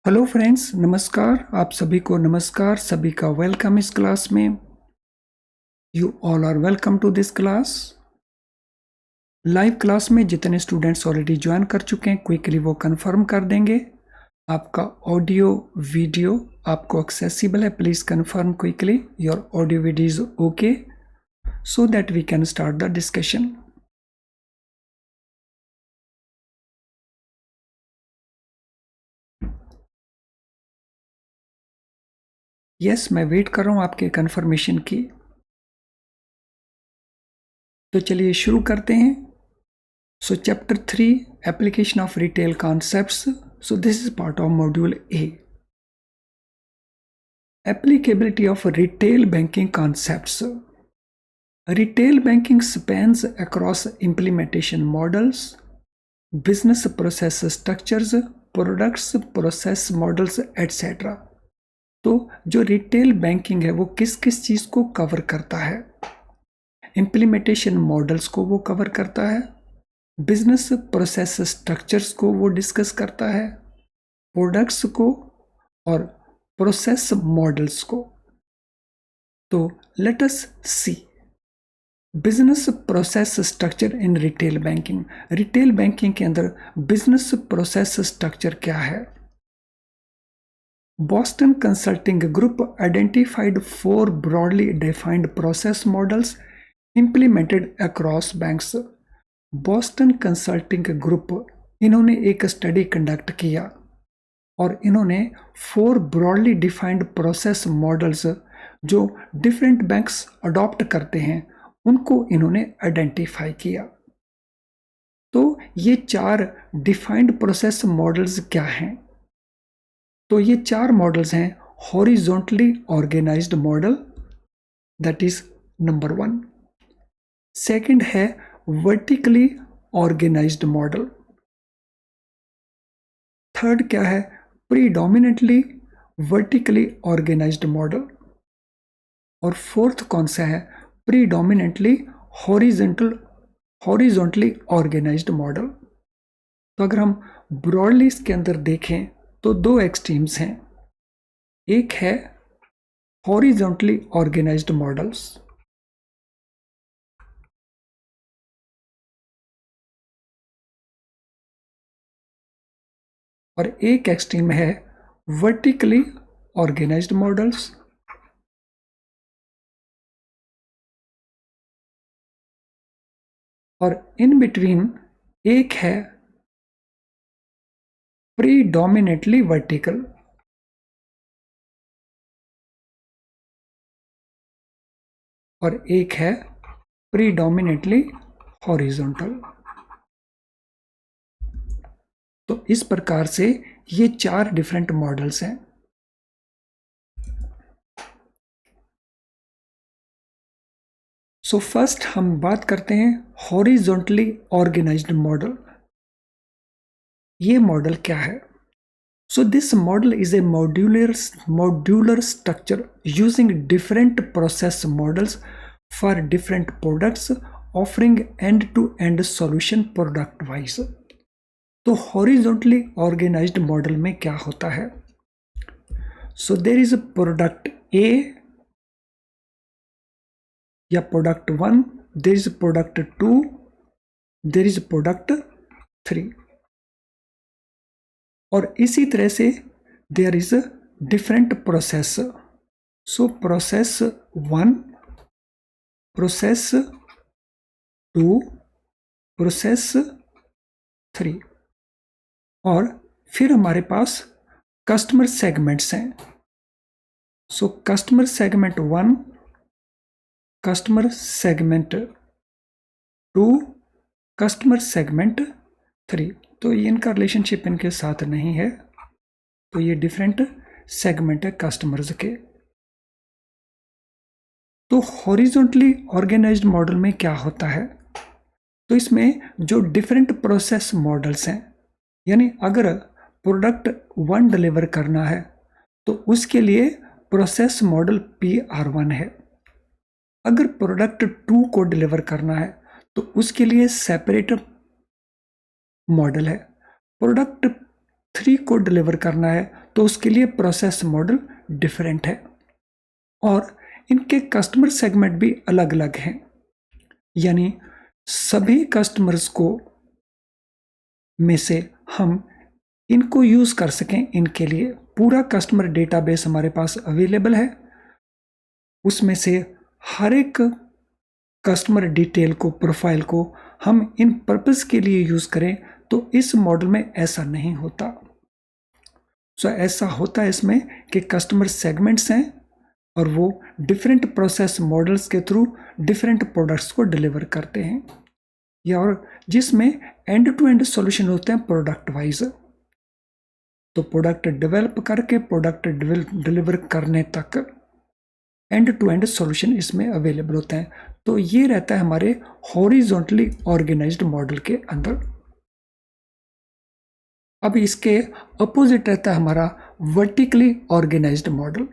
Hello friends, नमस्कार। आप सभी को नमस्कार, सभी का वेलकम इस क्लास में। You all are welcome to this class. Live class में जितने स्टूडेंट्स ऑलरेडी ज्वाइन कर चुके हैं, क्विकली वो कंफर्म कर देंगे। आपका ऑडियो वीडियो आपको एक्सेसिबल है। Please confirm quickly your audio video is okay so that we can start the discussion. Yes, मैं वेट कर रहा हूं आपके कंफर्मेशन की। तो चलिए शुरू करते हैं। So chapter 3, application of retail concepts. So this is part of module A. Applicability of retail banking concepts. Retail banking spans across implementation models, business process structures, products, process models, etc. तो जो retail banking है वो किस किस चीज को cover करता है? इम्प्लीमेंटेशन मॉडल्स को वो कवर करता है, बिजनेस प्रोसेस स्ट्रक्चर्स को वो डिस्कस करता है, प्रोडक्ट्स को और प्रोसेस मॉडल्स को। तो let us see business process structure in retail banking. Retail banking के अंदर बिजनेस प्रोसेस स्ट्रक्चर क्या है? Boston Consulting Group identified 4 broadly defined process models implemented across banks. Boston consulting group इन्होंने एक स्टडी कंडक्ट किया और इन्होंने 4 ब्रॉडली डिफाइंड प्रोसेस मॉडल्स जो डिफरेंट बैंक्स अडॉप्ट करते हैं उनको इन्होंने आइडेंटिफाई किया। तो ये 4 डिफाइंड प्रोसेस मॉडल्स क्या हैं? तो ये 4 मॉडल्स हैं। Horizontally organised model, that is number 1। Second है वर्टिकली ऑर्गेनाइज्ड मॉडल। थर्ड क्या है? Predominantly vertically organised model. और फोर्थ कौन सा है? Predominantly horizontally organised model. तो अगर हम ब्रॉडली इसके अंदर देखें तो 2 एक्सट्रीम्स हैं। एक है हॉरिजॉन्टली ऑर्गेनाइज्ड मॉडल्स और एक एक्सट्रीम है वर्टिकली ऑर्गेनाइज्ड मॉडल्स। और इन बिटवीन एक है प्रीडोमिनेंटली वर्टिकल। और एक है प्रीडोमिनेंटली हॉरिजॉन्टल। तो इस प्रकार से ये 4 डिफरेंट मॉडल्स हैं। सो फर्स्ट हम बात करते हैं हॉरिजॉन्टली ऑर्गेनाइज्ड मॉडल। ये मॉडल क्या है? So this model is a modular structure using different process models for different products offering and to end solution product wise. तो हॉरिजॉन्टली ऑर्गेनाइज्ड मॉडल में क्या होता है? So there is product A या product 1, there is product 2, there is product 3। और इसी तरह से there is different process. So process 1, process 2, process 3। और फिर हमारे पास कस्टमर सेगमेंट्स हैं। So customer segment 1, customer segment 2, customer segment 3। तो ये इनका रिलेशनशिप इनके साथ नहीं है, तो ये डिफरेंट सेगमेंट है कस्टमर्स के। तो हॉरिजॉन्टली ऑर्गेनाइज्ड मॉडल में क्या होता है? तो इसमें जो डिफरेंट प्रोसेस मॉडल्स हैं, यानी अगर प्रोडक्ट 1 डिलीवर करना है तो उसके लिए प्रोसेस मॉडल PR1 है। अगर प्रोडक्ट 2 को डिलीवर करना है तो उसके लिए सेपरेट मॉडल है। प्रोडक्ट 3 को डिलीवर करना है तो उसके लिए प्रोसेस मॉडल डिफरेंट है और इनके कस्टमर सेगमेंट भी अलग अलग हैं। यानी सभी कस्टमर्स को में से हम इनको यूज कर सकें, इनके लिए पूरा कस्टमर डेटाबेस हमारे पास अवेलेबल है। उसमें से हर एक कस्टमर डिटेल को, प्रोफाइल को हम इन पर्पस के लिए यूज करें, तो इस मॉडल में ऐसा नहीं होता। ऐसा होता है इसमें कि कस्टमर सेगमेंट्स हैं और वो डिफरेंट प्रोसेस मॉडल्स के थ्रू डिफरेंट प्रोडक्ट्स को डिलीवर करते हैं, या और जिसमें एंड टू एंड सॉल्यूशन होते हैं प्रोडक्ट वाइज। तो प्रोडक्ट डेवलप करके प्रोडक्ट डिलीवर करने तक एंड टू एंड सॉल्यूशन इसमें अवेलेबल होते हैं। तो ये रहता है हमारे हॉरिजॉन्टली ऑर्गेनाइज्ड मॉडल के अंदर। अब इसके अपोजिट रहता है हमारा vertically organised model.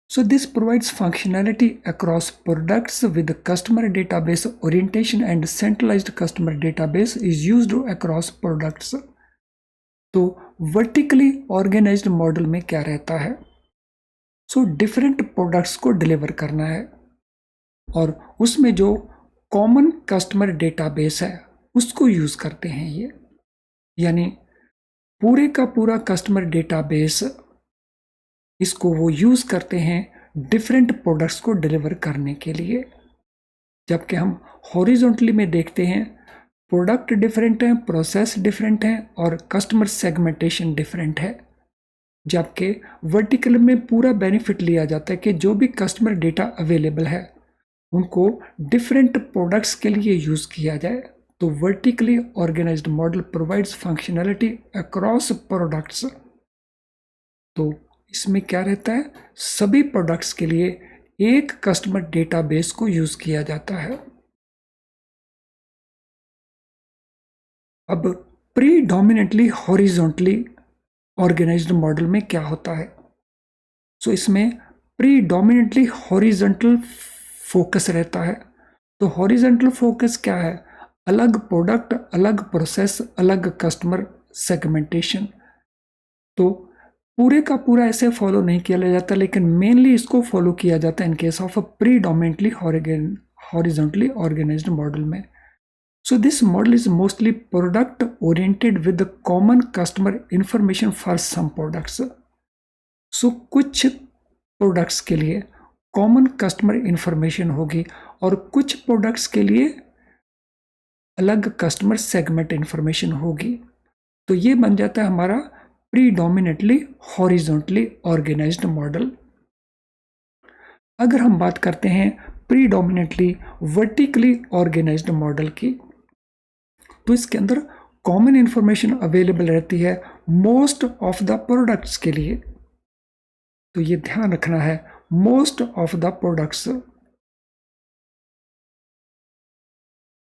So this provides functionality across products with customer database orientation and centralized customer database is used across products. तो vertically organized model में क्या रहता है? So different products को deliver करना है और उसमें जो common customer database है उसको यूज करते हैं ये, यानी पूरे का पूरा कस्टमर डेटाबेस इसको वो यूज करते हैं डिफरेंट प्रोडक्ट्स को डिलीवर करने के लिए। जबकि हम हॉरिजॉन्टली में देखते हैं प्रोडक्ट डिफरेंट हैं, प्रोसेस डिफरेंट हैं और कस्टमर सेगमेंटेशन डिफरेंट है। जबकि वर्टिकल में पूरा बेनिफिट लिया जाता है कि जो भी कस्टमर डेटा अवेलेबल है उनको डिफरेंट प्रोडक्ट्स के लिए यूज किया जाए। तो vertically organised model provides functionality across products. तो इसमें क्या रहता है, सभी प्रोडक्ट्स के लिए एक कस्टमर डेटाबेस को यूज किया जाता है। अब प्रीडोमिनेंटली हॉरिजॉन्टली ऑर्गेनाइज्ड मॉडल में क्या होता है? इसमें प्रीडोमिनेंटली हॉरिजॉन्टल फोकस रहता है। तो हॉरिजॉन्टल फोकस क्या है? अलग प्रोडक्ट, अलग प्रोसेस, अलग कस्टमर सेगमेंटेशन। तो पूरे का पूरा ऐसे फॉलो नहीं किया जाता, लेकिन मेनली इसको फॉलो किया जाता है in case of predominantly horizontally organised model में। So this model is mostly product oriented with the common customer information for some products. So कुछ प्रोडक्ट्स के लिए कॉमन कस्टमर इंफॉर्मेशन होगी और कुछ प्रोडक्ट्स के लिए अलग कस्टमर सेगमेंट इंफॉर्मेशन होगी। तो ये बन जाता है हमारा प्रीडोमिनेंटली हॉरिजॉन्टली ऑर्गेनाइज्ड मॉडल। अगर हम बात करते हैं प्रीडोमिनेंटली वर्टिकली ऑर्गेनाइज्ड मॉडल की, तो इसके अंदर कॉमन इंफॉर्मेशन अवेलेबल रहती है मोस्ट ऑफ द प्रोडक्ट्स के लिए। तो ये ध्यान रखना है, मोस्ट ऑफ द प्रोडक्ट्स।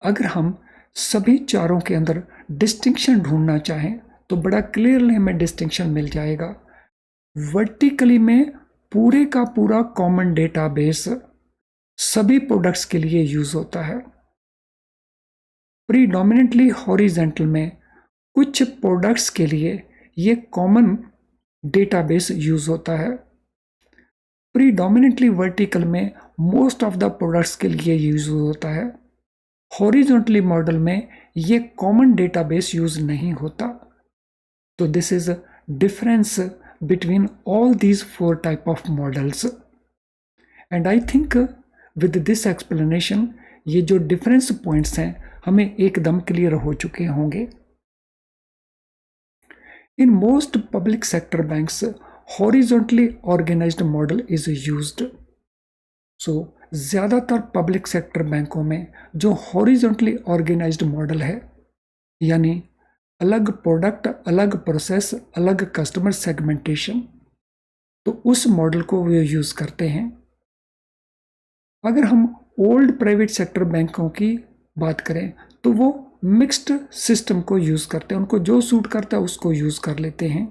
अगर हम सभी चारों के अंदर डिस्टिंक्शन ढूंढना चाहें तो बड़ा क्लियरली हमें डिस्टिंक्शन मिल जाएगा। वर्टिकली में पूरे का पूरा कॉमन डेटाबेस सभी प्रोडक्ट्स के लिए यूज होता है। प्रीडोमिनेंटली हॉरिजॉन्टल में कुछ प्रोडक्ट्स के लिए ये कॉमन डेटाबेस यूज होता है। प्रीडोमिनेंटली वर्टिकल में मोस्ट ऑफ द प्रोडक्ट्स के लिए यूज होता है। हॉरिजॉन्टली मॉडल में ये कॉमन डेटाबेस यूज नहीं होता। तो this is a difference between all these four type of models, and I think with this explanation ये जो difference points हैं हमें एकदम क्लियर हो चुके होंगे। In most public sector banks horizontally organized model is used. So ज़्यादातर public sector बैंकों में जो हॉरिजॉन्टली ऑर्गेनाइज्ड मॉडल है, यानी अलग प्रोडक्ट, अलग प्रोसेस, अलग कस्टमर सेगमेंटेशन, तो उस मॉडल को वे यूज करते हैं। अगर हम ओल्ड प्राइवेट सेक्टर बैंकों की बात करें तो वो मिक्स्ड सिस्टम को यूज करते हैं, उनको जो सूट करता है उसको यूज कर लेते हैं।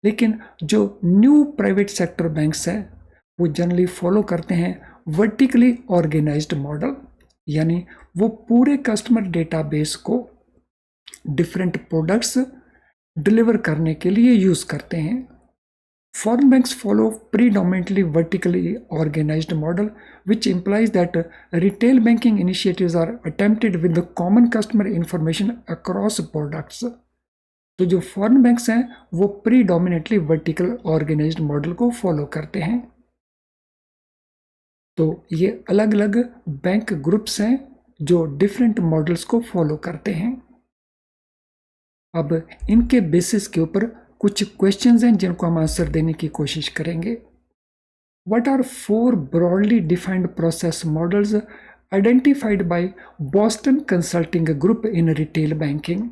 लेकिन जो न्यू प्राइवेट सेक्टर बैंक्स है वो जनरली फॉलो करते हैं वर्टिकली ऑर्गेनाइज्ड मॉडल, यानी वो पूरे कस्टमर डेटाबेस को डिफरेंट प्रोडक्ट्स, डिलीवर करने के लिए यूज करते हैं। Foreign banks follow predominantly vertically organized model, which implies that retail banking initiatives are attempted with the common customer information across products. तो जो फॉरेन बैंक्स हैं वो प्रीडोमिनेटली वर्टिकल ऑर्गेनाइज्ड मॉडल को फॉलो करते हैं। तो ये अलग अलग बैंक ग्रुप्स हैं जो डिफरेंट मॉडल्स को फॉलो करते हैं। अब इनके बेसिस के ऊपर कुछ क्वेश्चंस हैं जिनको हम आंसर देने की कोशिश करेंगे। What are four broadly defined process models identified by Boston Consulting Group in retail banking?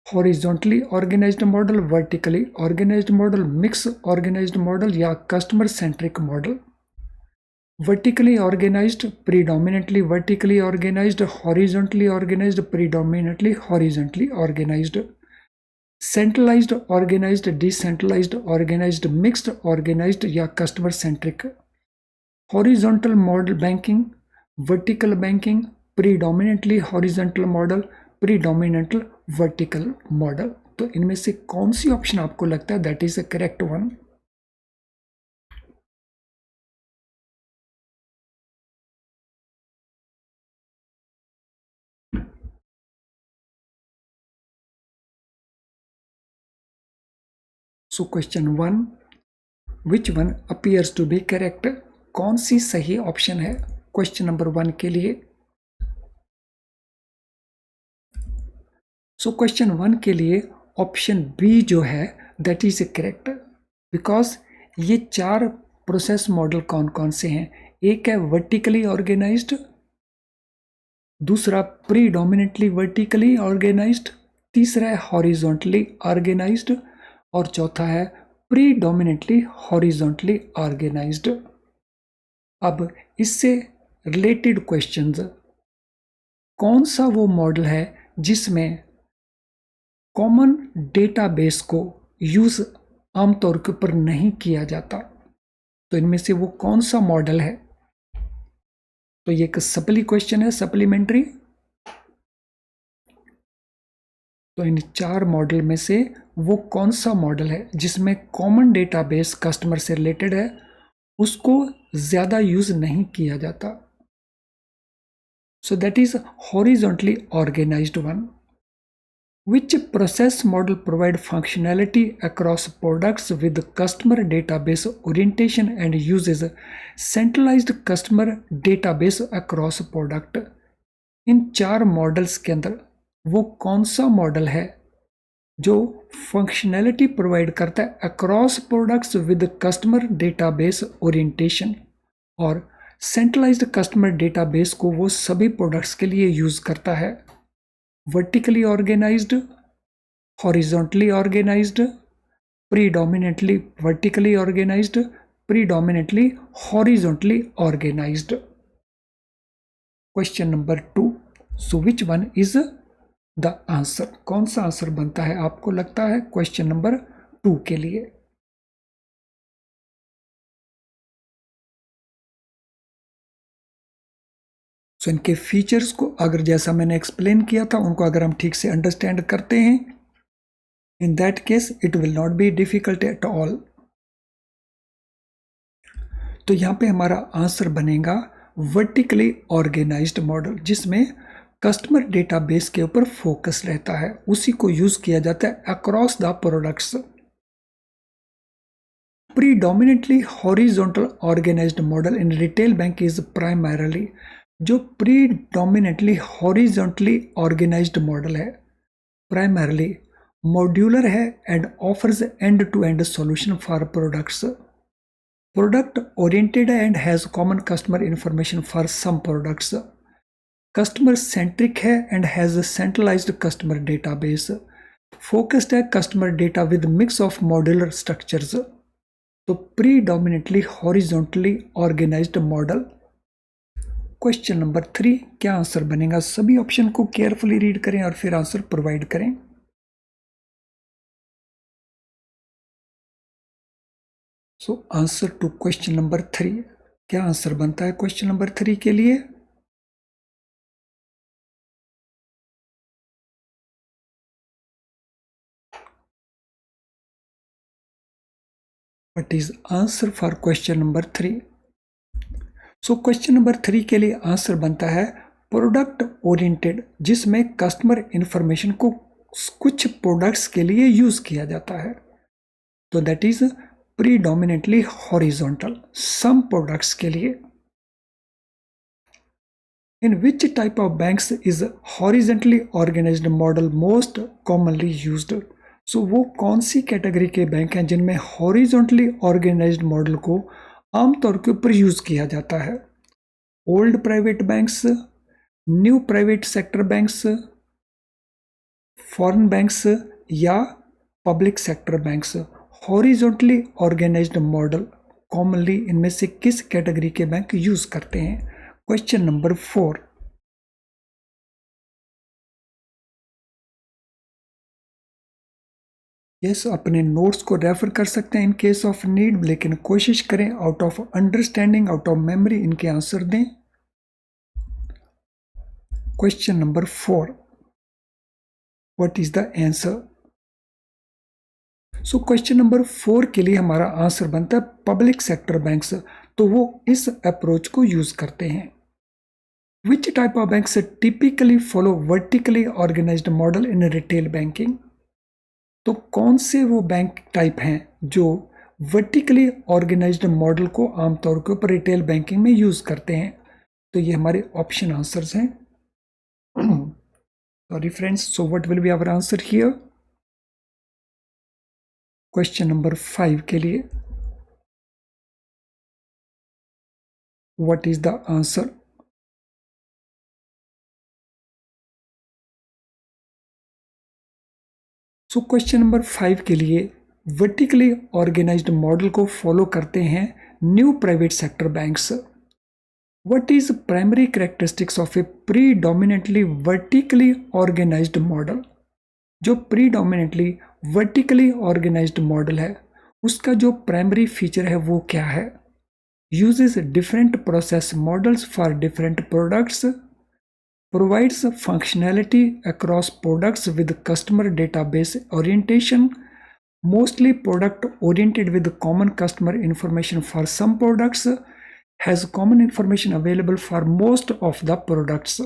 Horizontally organized model, vertically organized model, mixed organized model या customer centric model? Vertically organized, predominantly vertically organized, horizontally organized, predominantly horizontally organized, centralized organized, decentralized organized, mixed organized या customer centric, horizontal model banking, vertical banking, predominantly horizontal model, predominantly vertical model। तो इनमें से कौन C option आपको लगता है that is a correct one? So question 1, which one appears to be correct? कौन सी सही ऑप्शन है क्वेश्चन नंबर 1 के लिए? सो क्वेश्चन 1 के लिए ऑप्शन बी जो है दैट इज करेक्ट, बिकॉज ये 4 प्रोसेस मॉडल कौन कौन से हैं? एक है वर्टिकली ऑर्गेनाइज्ड, दूसरा प्रीडोमिनेटली वर्टिकली ऑर्गेनाइज्ड, तीसरा है हॉरिजॉन्टली ऑर्गेनाइज्ड और चौथा है प्रीडोमिनेटली हॉरिजॉन्टली ऑर्गेनाइज्ड। अब इससे रिलेटेड क्वेश्चंस, कौन सा वो मॉडल है जिसमें कॉमन डेटाबेस को यूज आमतौर के ऊपर नहीं किया जाता? तो इनमें से वो कौन सा मॉडल है? तो ये एक सप्ली क्वेश्चन है, सप्लीमेंट्री। तो इन 4 मॉडल में से वो कौन सा मॉडल है जिसमें कॉमन डेटाबेस कस्टमर से रिलेटेड है, उसको ज्यादा यूज नहीं किया जाता? So that is horizontally organised one. Which process model provide functionality across products with customer database orientation and uses centralized customer database across product? In 4 models के अंदर वो कौन सा मॉडल है जो फंक्शनैलिटी प्रोवाइड करता है across products with customer database orientation, और सेंट्रलाइज्ड कस्टमर डेटाबेस को वो सभी प्रोडक्ट्स के लिए यूज करता है? Vertically organized, horizontally organized, predominantly vertically organized, predominantly horizontally organized. Question number 2, so which one is the answer? कौन सा आंसर बनता है आपको लगता है क्वेश्चन नंबर 2 के लिए? सो इनके फीचर्स को अगर जैसा मैंने एक्सप्लेन किया था उनको अगर हम ठीक से अंडरस्टैंड करते हैं, in that case it will not be difficult at all. तो यहां पे हमारा आंसर बनेगा वर्टिकली ऑर्गेनाइज्ड मॉडल, जिसमें कस्टमर डेटाबेस के ऊपर फोकस रहता है, उसी को यूज किया जाता है across the products. Predominantly horizontal organized model in retail bank is primarily, जो प्रीडोमिनेटली हॉरिजॉन्टली ऑर्गेनाइज्ड मॉडल है प्राइमरली मॉड्यूलर है and offers end to end solution for products. Product oriented है and has common customer information for some products. Customer centric है and has centralized customer database. Focused है customer data with mix of modular structures. तो predominantly horizontally organised model. Question number 3, क्या answer बनेगा? सभी option को carefully read करें और फिर आंसर प्रोवाइड करें। So answer to question number 3, क्या आंसर बनता है क्वेश्चन नंबर 3 के लिए? What is answer for question number 3? So question number 3 के लिए आंसर बनता है प्रोडक्ट ओरिएंटेड, जिसमें कस्टमर इंफॉर्मेशन को कुछ प्रोडक्ट्स के लिए यूज किया जाता है, तो that is predominantly horizontal, some products के लिए। In which type of banks is horizontally organised model most commonly used? So वो कौन सी कैटेगरी के बैंक हैं जिनमें हॉरिजॉन्टली ऑर्गेनाइज्ड मॉडल को आमतौर के ऊपर यूज किया जाता है? Old private banks, new private sector banks, foreign banks या public sector banks? Horizontally organised model commonly इनमें से किस कैटेगरी के बैंक यूज करते हैं? Question number 4। यस, अपने नोट्स को रेफर कर सकते हैं इन केस ऑफ नीड, लेकिन कोशिश करें out of understanding, out of memory इनके आंसर दें। Question number 4, what is the answer? So question number 4 के लिए हमारा आंसर बनता है पब्लिक सेक्टर बैंक्स, तो वो इस अप्रोच को यूज करते हैं। Which type of banks typically follow vertically organised model in retail banking? तो कौन से वो बैंक टाइप हैं जो वर्टिकली ऑर्गेनाइज्ड मॉडल को आमतौर के ऊपर रिटेल बैंकिंग में यूज करते हैं? तो ये हमारे ऑप्शन आंसर्स हैं। Sorry friends, so what will be our answer here? Question number 5 के लिए what is the answer? So question number 5 के लिए वर्टिकली ऑर्गेनाइज्ड मॉडल को फॉलो करते हैं new private sector banks. What is primary characteristics of a predominantly vertically organised model? जो predominantly vertically organised model है उसका जो प्राइमरी फीचर है वो क्या है? Uses different process models for different products, provides functionality across products with customer database orientation, mostly product oriented with common customer information for some products, has common information available for most of the products।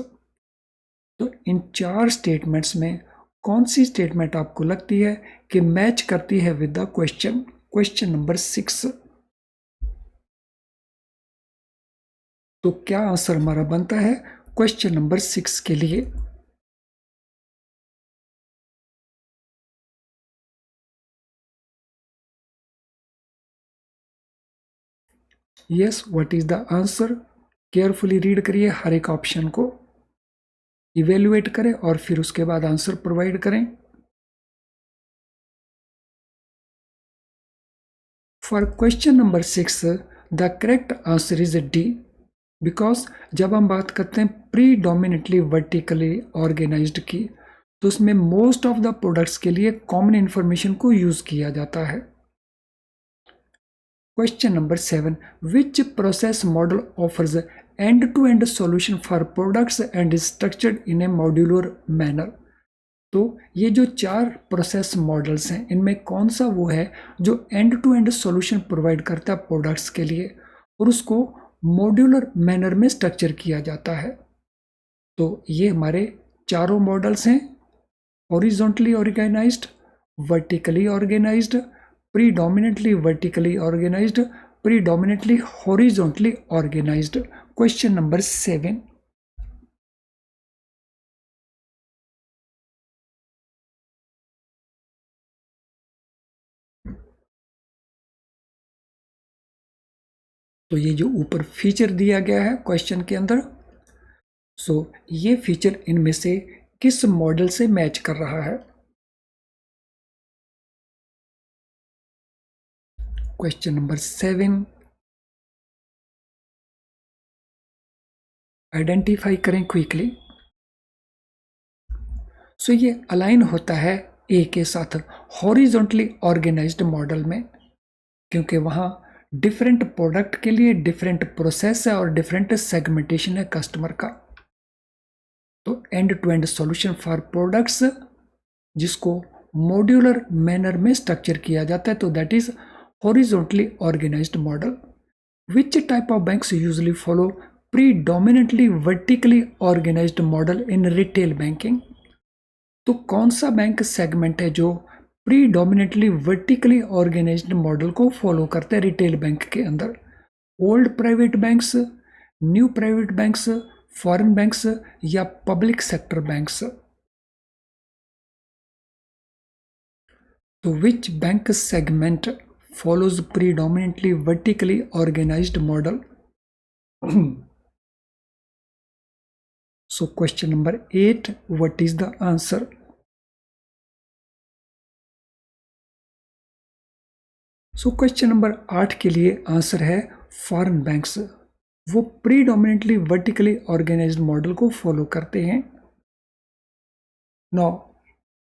तो इन 4 statements में कौन सी statement आपको लगती है कि match करती है with the question? Question number 6। तो क्या आंसर हमारा बनता है क्वेश्चन नंबर 6 के लिए? Yes, what is the answer? Carefully read करिए हर एक ऑप्शन को, इवेल्युएट करें और फिर उसके बाद आंसर प्रोवाइड करें। For question number 6 the correct answer is D, because जब हम बात करते हैं प्रीडोमिनेटली वर्टिकली ऑर्गेनाइज्ड की, तो उसमें मोस्ट ऑफ द प्रोडक्ट्स के लिए कॉमन इंफॉर्मेशन को यूज किया जाता है। Question number 7, which process model offers end-to-end solution for products and is structured in a modular manner? तो ये जो 4 प्रोसेस मॉडल्स हैं इनमें कौन सा वो है जो end to end solution provide करता है प्रोडक्ट्स के लिए और उसको मॉड्यूलर मैनर में स्ट्रक्चर किया जाता है? तो ये हमारे चारों मॉडल्स हैं, horizontally organized, vertically organized, predominantly vertically organized, predominantly horizontally organized. Question number 7। तो ये जो ऊपर फीचर दिया गया है क्वेश्चन के अंदर, सो ये फीचर इनमें से किस मॉडल से मैच कर रहा है? क्वेश्चन नंबर 7, आइडेंटिफाई करें क्विकली। सो ये अलाइन होता है ए के साथ हॉरिजॉन्टली ऑर्गेनाइज्ड मॉडल में, क्योंकि वहाँ डिफरेंट प्रोडक्ट के लिए डिफरेंट प्रोसेस है और डिफरेंट सेगमेंटेशन है कस्टमर का। तो end to end solution for products जिसको मॉड्यूलर मैनर में स्ट्रक्चर किया जाता है, तो that is horizontally organized model. Which type of banks usually follow predominantly vertically organized model in retail banking? तो कौन सा बैंक सेगमेंट है जो प्रीडोमिनेटली वर्टिकली ऑर्गेनाइज्ड मॉडल को फॉलो करते हैं रिटेल बैंक के अंदर? Old private banks, new private banks, foreign banks या पब्लिक सेक्टर बैंक्स? तो which bank segment follows predominantly vertically organized model? So question number 8, what is the answer? So question number 8 के लिए answer है foreign banks. वो predominantly vertically organised model को follow करते हैं। Now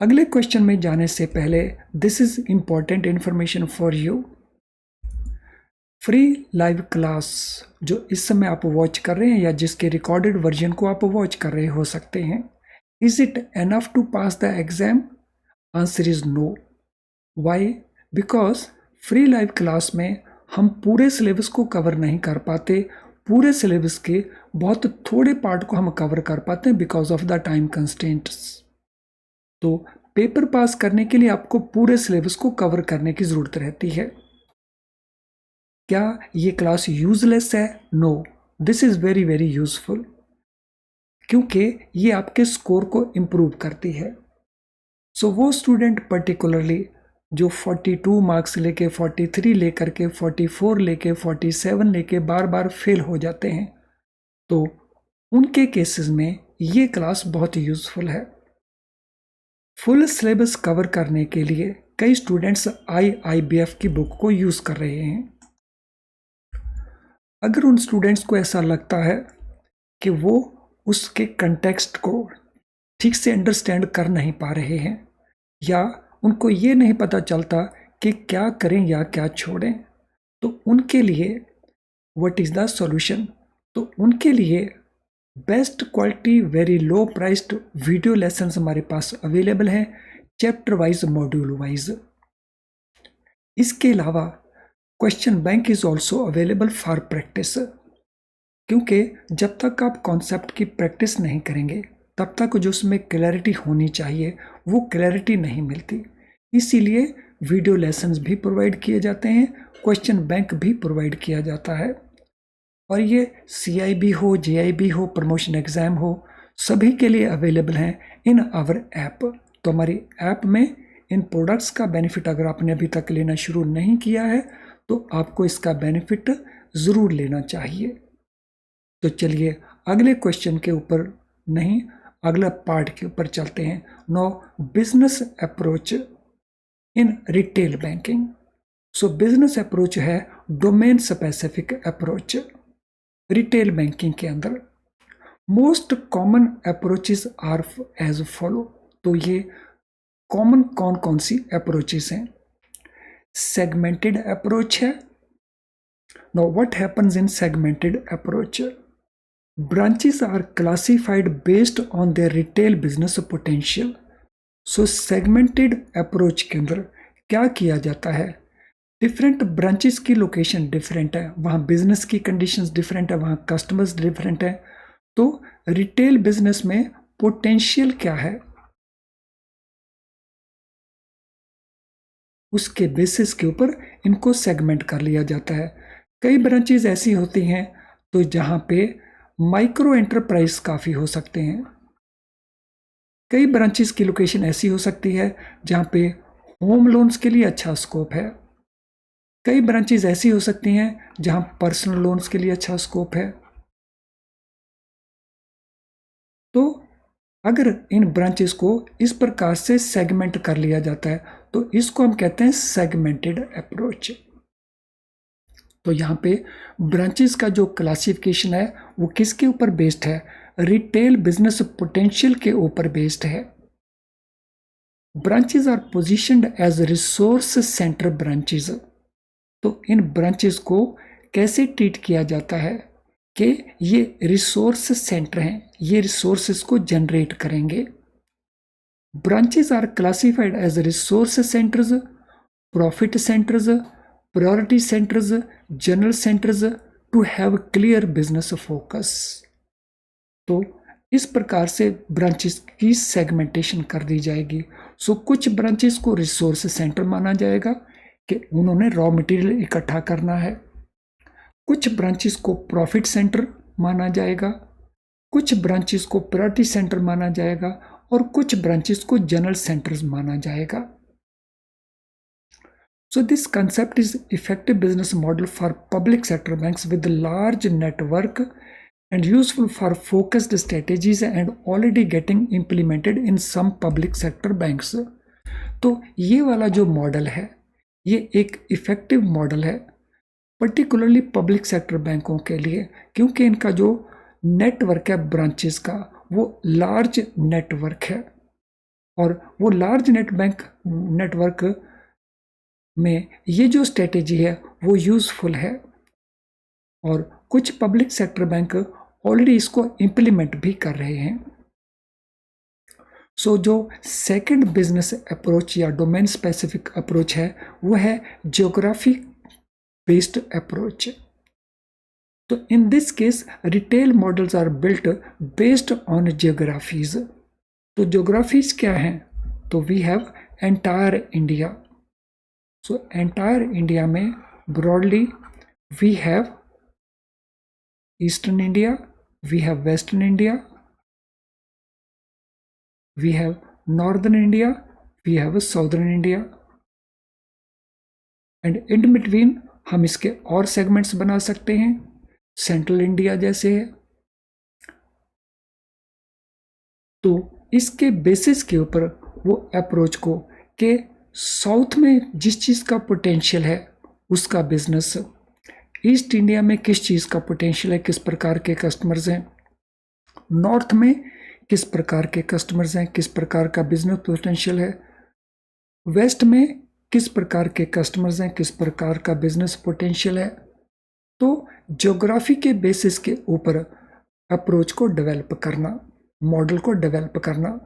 अगले क्वेश्चन में जाने से पहले this is important information for you. Free live class जो इस समय आप वॉच कर रहे हैं या जिसके रिकॉर्डेड वर्जन को आप वॉच कर रहे हो सकते हैं, is it enough to pass the exam? Answer is no. Why? Because free live class में हम पूरे सिलेबस को कवर नहीं कर पाते, पूरे सिलेबस के बहुत थोड़े पार्ट को हम कवर कर पाते हैं because of the time constraints. तो पेपर पास करने के लिए आपको पूरे सिलेबस को कवर करने की जरूरत रहती है। क्या ये क्लास यूजलेस है? No, this is very very useful, क्योंकि ये आपके स्कोर को इम्प्रूव करती है। सो वो स्टूडेंट पर्टिकुलरली जो 42 मार्क्स लेके 43 लेकर के 44 लेके 47 लेके बार बार फेल हो जाते हैं, तो उनके केसेस में ये क्लास बहुत यूजफुल है। फुल सिलेबस कवर करने के लिए कई स्टूडेंट्स IIBF की बुक को यूज कर रहे हैं। अगर उन स्टूडेंट्स को ऐसा लगता है कि वो उसके कंटेक्स्ट को ठीक से अंडरस्टैंड कर नहीं पा रहे हैं या उनको ये नहीं पता चलता कि क्या करें या क्या छोड़ें, तो उनके लिए व्हाट इज़ द सॉल्यूशन? तो उनके लिए best quality very low priced video lessons हमारे पास अवेलेबल हैं, चैप्टर वाइज मॉड्यूल वाइज। इसके अलावा question bank is also available for practice, क्योंकि जब तक आप कॉन्सेप्ट की प्रैक्टिस नहीं करेंगे तब तक जो उसमें क्लैरिटी होनी चाहिए वो क्लैरिटी नहीं मिलती। इसीलिए वीडियो लेसन्स भी प्रोवाइड किए जाते हैं, क्वेश्चन बैंक भी प्रोवाइड किया जाता है, और ये CIB हो, JIB हो, प्रमोशन एग्जाम हो, सभी के लिए अवेलेबल हैं इन आवर ऐप। तो हमारी ऐप में इन प्रोडक्ट्स का बेनिफिट अगर आपने अभी तक लेना शुरू नहीं किया है तो आपको इसका बेनिफिट ज़रूर लेना चाहिए। तो चलिए अगले क्वेश्चन के ऊपर नहीं, अगला पार्ट के ऊपर चलते हैं। No business approach in retail banking. So business approach है domain specific approach retail banking के अंदर। Most common approaches are as follow. तो ये कॉमन कौन कौन सी अप्रोचेस हैं? सेगमेंटेड अप्रोच है। Now what happens in segmented approach? Branches are classified based on their retail business potential. So segmented approach के अंदर क्या किया जाता है? डिफरेंट ब्रांचेस की लोकेशन डिफरेंट है, वहाँ बिजनेस की कंडीशंस डिफरेंट है, वहाँ कस्टमर्स डिफरेंट है। तो रिटेल बिजनेस में पोटेंशियल क्या है उसके बेसिस के ऊपर इनको सेगमेंट कर लिया जाता है। कई ब्रांचेस ऐसी होती हैं तो जहाँ पे माइक्रो एंटरप्राइज काफ़ी हो सकते हैं। कई ब्रांचेस की लोकेशन ऐसी हो सकती है जहाँ पे होम लोन्स के लिए अच्छा स्कोप है। कई ब्रांचेस ऐसी हो सकती हैं जहां पर्सनल लोन्स के लिए अच्छा स्कोप है। तो अगर इन ब्रांचेस को इस प्रकार से सेगमेंट कर लिया जाता है तो इसको हम कहते हैं सेगमेंटेड अप्रोच। तो यहाँ पे ब्रांचेस का जो क्लासिफिकेशन है वो किसके ऊपर बेस्ड है? रिटेल बिजनेस पोटेंशियल के ऊपर बेस्ड है। Branches are positioned as resource center branches. तो इन ब्रांचेस को कैसे ट्रीट किया जाता है कि ये रिसोर्स सेंटर हैं, ये रिसोर्सेस को जनरेट करेंगे। Branches are classified as resource centers, profit centers, priority centers, general centers to have clear business focus. तो इस प्रकार से ब्रांचेस की सेगमेंटेशन कर दी जाएगी. सो कुछ ब्रांचेस को रिसोर्स सेंटर माना जाएगा कि उन्होंने रॉ मटेरियल इकट्ठा करना है. कुछ ब्रांचेस को प्रॉफिट सेंटर माना जाएगा, कुछ ब्रांचेस को प्रायोरिटी सेंटर माना जाएगा और कुछ ब्रांचेस को जनरल सेंटर्स माना जाएगा. So this concept is effective business model for public sector banks with large network and useful for focused strategies and already getting implemented in some public sector banks. तो ये वाला जो model है ये एक effective model है particularly public sector बैंकों के लिए, क्योंकि इनका जो नेटवर्क है ब्रांचेस का वो लार्ज नेटवर्क है और वो लार्ज नेटवर्क में ये जो स्ट्रेटेजी है वो यूजफुल है और कुछ पब्लिक सेक्टर बैंक ऑलरेडी इसको इम्प्लीमेंट भी कर रहे हैं. सो जो सेकंड बिजनेस अप्रोच या डोमेन स्पेसिफिक अप्रोच है वो है ज्योग्राफी बेस्ड अप्रोच. तो in this case retail models are built based on geographies. तो ज्योग्राफीज क्या हैं? तो we have entire India. So entire India में broadly we have Eastern India, we have Western India, we have Northern India, we have Southern India, and in between हम इसके और segments बना सकते हैं सेंट्रल इंडिया जैसे है. तो इसके बेसिस के ऊपर वो अप्रोच को के साउथ में जिस चीज़ का पोटेंशियल है उसका बिजनेस, ईस्ट इंडिया में किस चीज़ का पोटेंशियल है, किस प्रकार के कस्टमर्स हैं, नॉर्थ में किस प्रकार के कस्टमर्स हैं, किस प्रकार का बिजनेस पोटेंशियल है, वेस्ट में किस प्रकार के कस्टमर्स हैं, किस प्रकार का बिजनेस पोटेंशियल है. तो ज्योग्राफी के बेसिस के ऊपर अप्रोच को डेवलप करना, मॉडल को डेवलप करना.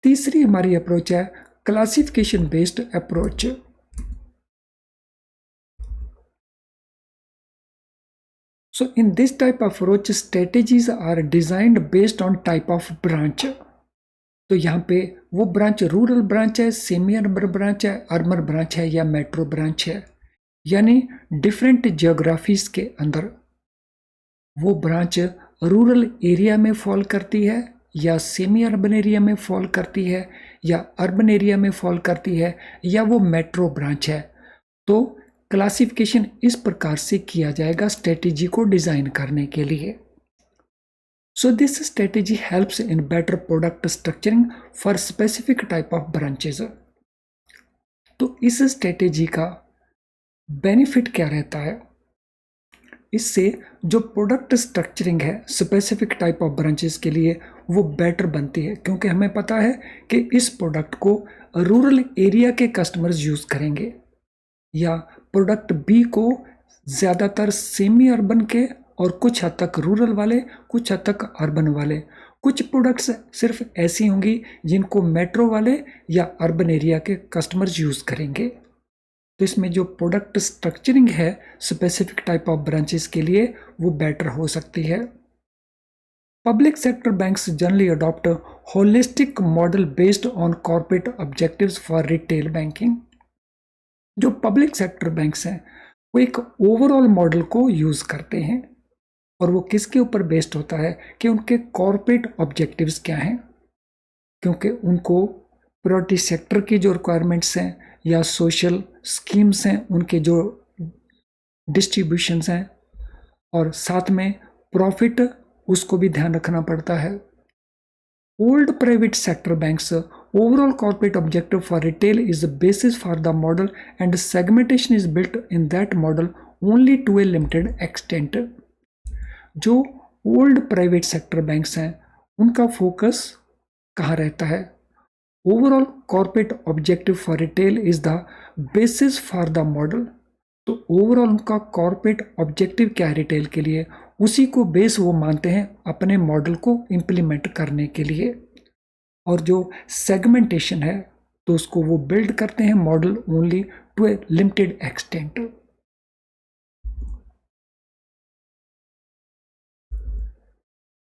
तीसरी हमारी अप्रोच है classification based approach. So in this type of approach strategies are designed based on type of branch. तो यहाँ पे वो ब्रांच रूरल ब्रांच है, सेमी अर्बन ब्रांच है, अर्बन ब्रांच है या मेट्रो ब्रांच है, यानी डिफरेंट जियोग्राफीज के अंदर वो ब्रांच रूरल एरिया में फॉल करती है या सेमी अर्बन एरिया में फॉल करती है या अर्बन एरिया में फॉल करती है या वो मेट्रो ब्रांच है. तो क्लासिफिकेशन इस प्रकार से किया जाएगा स्ट्रेटेजी को डिजाइन करने के लिए. So this strategy helps in better product structuring for specific type of branches. तो इस स्ट्रेटेजी का बेनिफिट क्या रहता है? इससे जो प्रोडक्ट स्ट्रक्चरिंग है स्पेसिफिक टाइप ऑफ ब्रांचेस के लिए वो बेटर बनती है, क्योंकि हमें पता है कि इस प्रोडक्ट को रूरल एरिया के कस्टमर्स यूज़ करेंगे या प्रोडक्ट बी को ज़्यादातर सेमी अर्बन के और कुछ हद तक रूरल वाले, कुछ हद तक अर्बन वाले. कुछ प्रोडक्ट्स सिर्फ ऐसी होंगी जिनको मेट्रो वाले या अर्बन एरिया के कस्टमर्स यूज़ करेंगे. तो इसमें जो प्रोडक्ट स्ट्रक्चरिंग है स्पेसिफिक टाइप ऑफ ब्रांचेस के लिए वो बेटर हो सकती है. Public sector banks generally adopt holistic model based on corporate objectives for retail banking. जो पब्लिक सेक्टर बैंक्स हैं वो एक ओवरऑल मॉडल को यूज़ करते हैं और वो किसके ऊपर बेस्ड होता है कि उनके कॉर्पोरेट ऑब्जेक्टिव्स क्या हैं, क्योंकि उनको प्रायोरिटी सेक्टर की जो रिक्वायरमेंट्स हैं या सोशल स्कीम्स हैं उनके जो डिस्ट्रीब्यूशंस हैं और साथ में प्रॉफिट उसको भी ध्यान रखना पड़ता है. Old private sector banks overall corporate objective for retail is the basis for the model and segmentation is built in that model only to a limited extent. जो ओल्ड प्राइवेट सेक्टर बैंक्स हैं उनका focus कहाँ रहता है? Overall corporate objective for retail is the basis for the model. तो overall उनका corporate objective क्या है रिटेल के लिए, उसी को बेस वो मानते हैं अपने मॉडल को इम्प्लीमेंट करने के लिए. और जो सेगमेंटेशन है तो उसको वो बिल्ड करते हैं model only to a limited extent.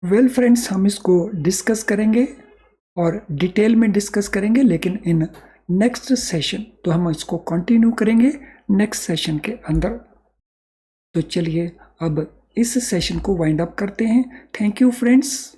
Well friends, हम इसको डिस्कस करेंगे और डिटेल में डिस्कस करेंगे, लेकिन इन नेक्स्ट सेशन। तो हम इसको कंटिन्यू करेंगे नेक्स्ट सेशन के अंदर। तो चलिए अब इस सेशन को वाइंड अप करते हैं। Thank you friends.